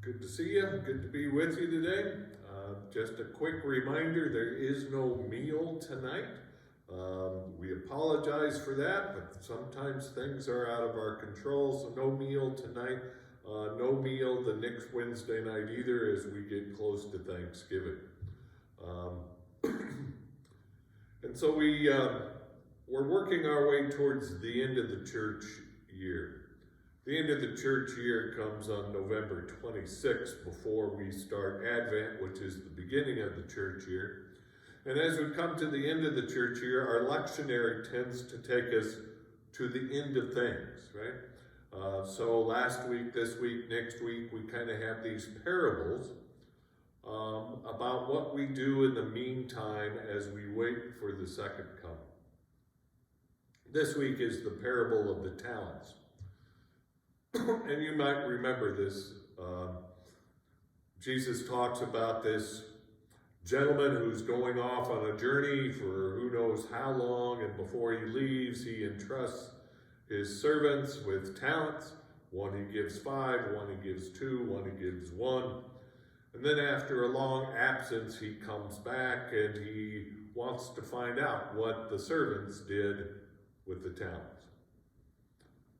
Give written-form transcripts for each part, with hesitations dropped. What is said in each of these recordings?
Good to see you. Good to be with you today. Just a quick reminder, there is no meal tonight. We apologize for that, but sometimes things are out of our control, so no meal tonight. No meal the next Wednesday night either, as we get close to Thanksgiving. And so we're working our way towards the end of the church year. The end of the church year comes on November 26th before we start Advent, which is the beginning of the church year. And as we come to the end of the church year, our lectionary tends to take us to the end of things, right? So last week, this week, next week, we kind of have these parables about what we do in the meantime as we wait for the second coming. This week is the parable of the talents. And you might remember this. Jesus talks about this gentleman who's going off on a journey for who knows how long, and before he leaves, he entrusts his servants with talents. One he gives 5, one he gives 2, one he gives 1. And then after a long absence, he comes back and he wants to find out what the servants did with the talents.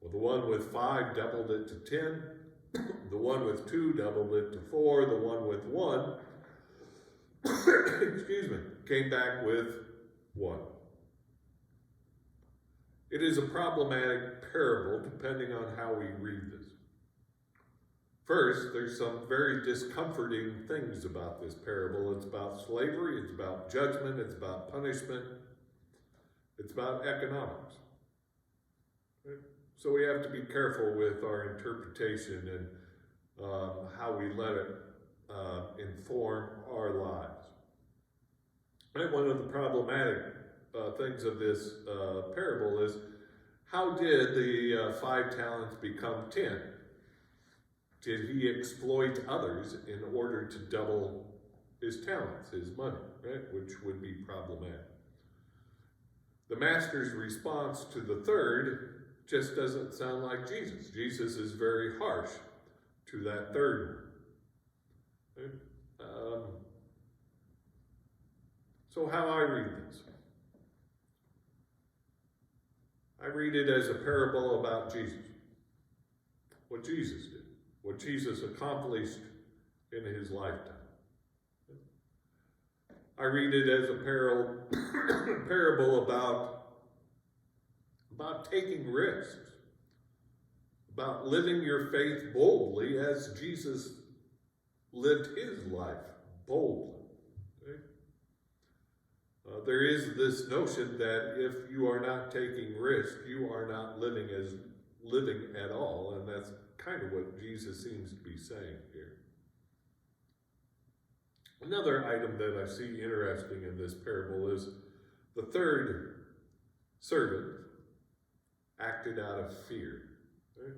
Well, the one with 5 doubled it to 10. The one with 2 doubled it to 4. The one with 1, excuse me, came back with 1. It is a problematic parable depending on how we read this. First, there's some very discomforting things about this parable. It's about slavery, it's about judgment, it's about punishment, it's about economics. Right? So we have to be careful with our interpretation and how we let it inform our lives. And one of the problematic things of this parable is, how did the 5 talents become 10? Did he exploit others in order to double his talents, his money, right? Which would be problematic. The master's response to the third just doesn't sound like Jesus. Jesus is very harsh to that third one. Right? So how I read this? I read it as a parable about Jesus. What Jesus did. What Jesus accomplished in his lifetime. I read it as a parable about taking risks, about living your faith boldly as Jesus lived his life boldly. Okay? There is this notion that if you are not taking risk, you are not living at all, and that's kind of what Jesus seems to be saying here. Another item that I see interesting in this parable is the third servant acted out of fear. Right?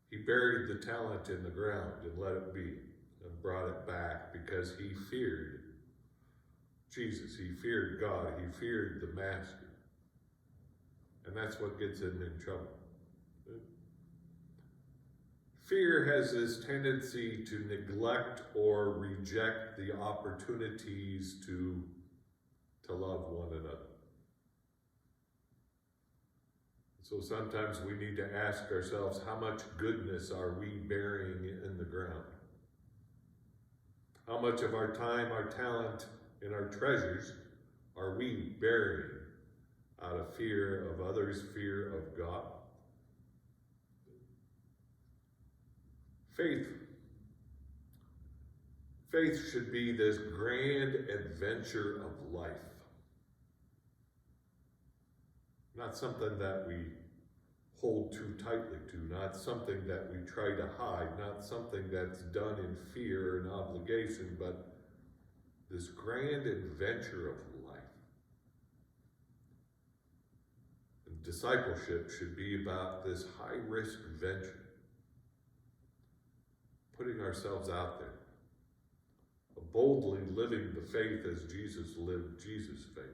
He buried the talent in the ground and let it be and brought it back because he feared Jesus. He feared God. He feared the master. And that's what gets him in trouble. Fear has this tendency to neglect or reject the opportunities to love one another. So sometimes we need to ask ourselves, how much goodness are we burying in the ground? How much of our time, our talent, and our treasures are we burying out of fear of others, fear of God? Faith should be this grand adventure of life. Not something that we hold too tightly to, not something that we try to hide, not something that's done in fear and obligation, but this grand adventure of life. And discipleship should be about this high-risk venture. Putting ourselves out there, boldly living the faith as Jesus lived Jesus' faith.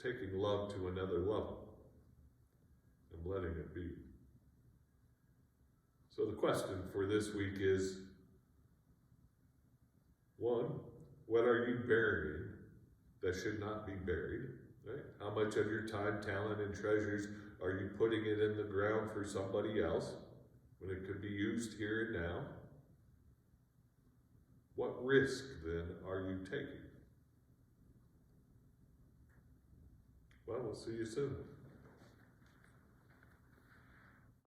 Taking love to another level. And I'm letting it be. So the question for this week is, one, what are you burying that should not be buried? Right? How much of your time, talent, and treasures are you putting it in the ground for somebody else when it could be used here and now? What risk, then, are you taking? Well, we'll see you soon.